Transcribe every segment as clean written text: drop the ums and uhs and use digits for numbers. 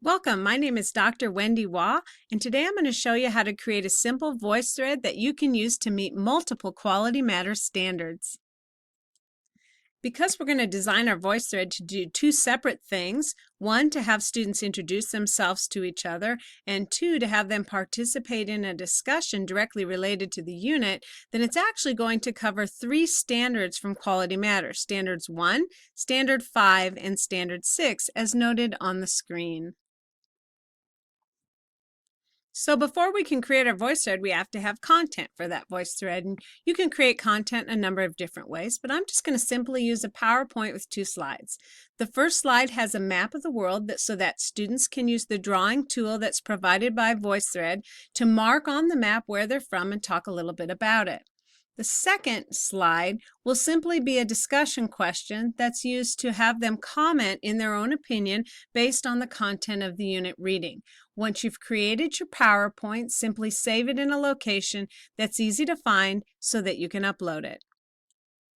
Welcome, my name is Dr. Wendy Waugh, and today I'm going to show you how to create a simple voice thread that you can use to meet multiple Quality Matters standards. Because we're going to design our voice thread to do two separate things, one, to have students introduce themselves to each other, and two, to have them participate in a discussion directly related to the unit, then it's actually going to cover three standards from Quality Matters, Standards 1, Standard 5, and Standard 6, as noted on the screen. So before we can create our voice thread, we have to have content for that voice thread. And you can create content in a number of different ways, but I'm just going to simply use a PowerPoint with two slides. The first slide has a map of the world so that students can use the drawing tool that's provided by VoiceThread to mark on the map where they're from and talk a little bit about it. The second slide will simply be a discussion question that's used to have them comment in their own opinion based on the content of the unit reading. Once you've created your PowerPoint, simply save it in a location that's easy to find so that you can upload it.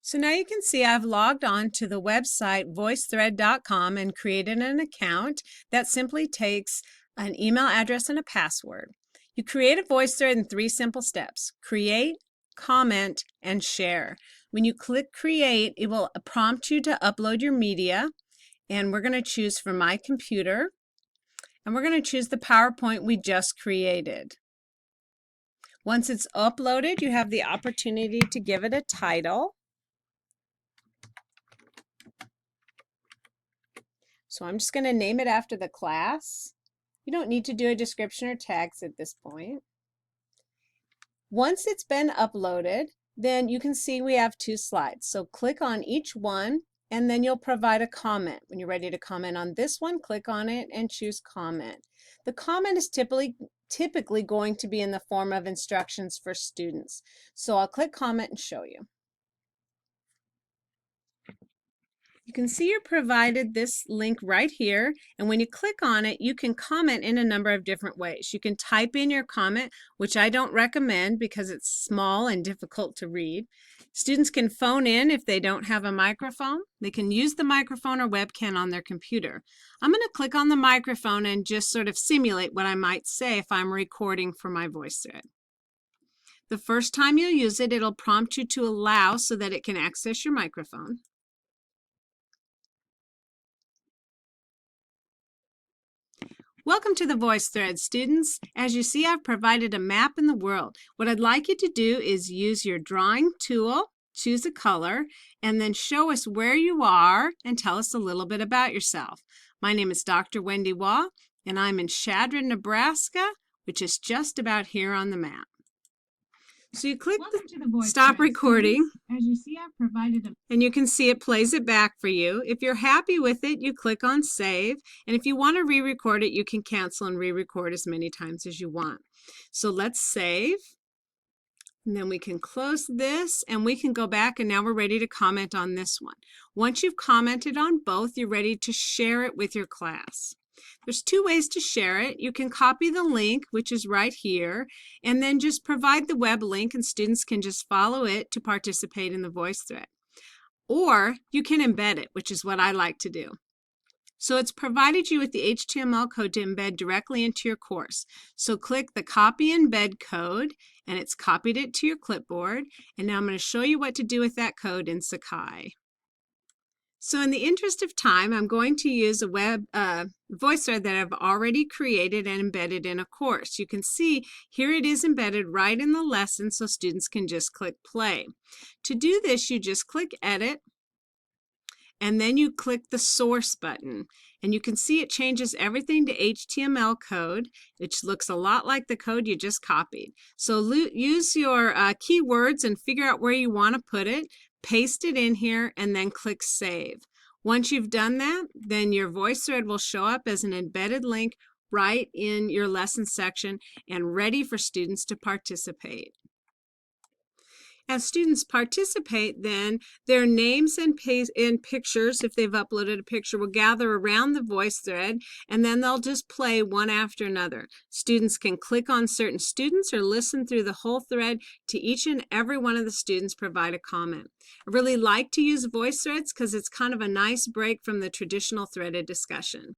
So now you can see I've logged on to the website voicethread.com and created an account that simply takes an email address and a password. You create a voice thread in three simple steps: create, comment, and share. When you click create, it will prompt you to upload your media, and we're going to choose from my computer, and we're going to choose the PowerPoint we just created. Once it's uploaded, you have the opportunity to give it a title. So I'm just going to name it after the class. You don't need to do a description or tags at this point. Once it's been uploaded, then you can see we have two slides. So click on each one, and then you'll provide a comment. When you're ready to comment on this one, click on it and choose comment. The comment is typically going to be in the form of instructions for students. So I'll click comment and show you. You can see you're provided this link right here, and when you click on it, you can comment in a number of different ways. You can type in your comment, which I don't recommend because it's small and difficult to read. Students can phone in if they don't have a microphone. They can use the microphone or webcam on their computer. I'm going to click on the microphone and just sort of simulate what I might say if I'm recording for my voice thread. The first time you'll use it, it'll prompt you to allow so that it can access your microphone. Welcome to the VoiceThread, students. As you see, I've provided a map in the world. What I'd like you to do is use your drawing tool, choose a color, and then show us where you are and tell us a little bit about yourself. My name is Dr. Wendy Waugh, and I'm in Chadron, Nebraska, which is just about here on the map. So you click the stop recording. As you see, I've provided and you can see it plays it back for you. If you're happy with it, you click on save. And if you want to re-record it, you can cancel and re-record as many times as you want. So let's save. And then we can close this and we can go back, and now we're ready to comment on this one. Once you've commented on both, you're ready to share it with your class. There's two ways to share it. You can copy the link, which is right here, and then just provide the web link and students can just follow it to participate in the voice thread. Or you can embed it, which is what I like to do. So it's provided you with the HTML code to embed directly into your course. So click the copy embed code, and it's copied it to your clipboard. And now I'm going to show you what to do with that code in Sakai. So in the interest of time, I'm going to use a web voice thread that I've already created and embedded in a course. You can see here it is embedded right in the lesson, so students can just click play. To do this, you just click edit, and then you click the source button. And you can see it changes everything to HTML code, which looks a lot like the code you just copied. So use your keywords and figure out where you want to put it. Paste it in here and then click save. Once you've done that, then your voice thread will show up as an embedded link right in your lesson section and ready for students to participate. As students participate, then their names and pictures, if they've uploaded a picture, will gather around the voice thread, and then they'll just play one after another. Students can click on certain students or listen through the whole thread to each and every one of the students provide a comment. I really like to use voice threads because it's kind of a nice break from the traditional threaded discussion.